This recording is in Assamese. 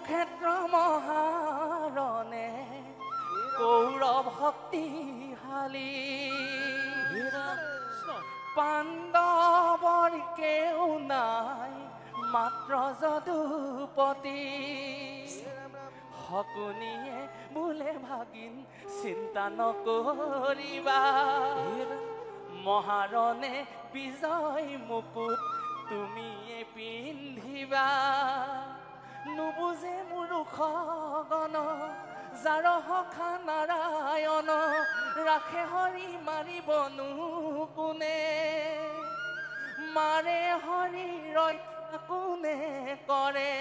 কুৰুক্ষেত্ৰ মহাৰণে কৌৰৱ শক্তিশালী পাণ্ডৱৰ কেও নাই মাত্ৰ যদুপতি শকুনিয়ে বোলে ভাগিন চিন্তা নকৰিবা মহাৰণে বিজয় মুকুট তুমিয়ে পিন্ধিবা নুবুজে মূৰ্খগণ যাৰ সখা নাৰায়ণ ৰাখে হৰি মাৰিবনো কোনে মাৰে হৰি ৰক্ষা কোনে কৰে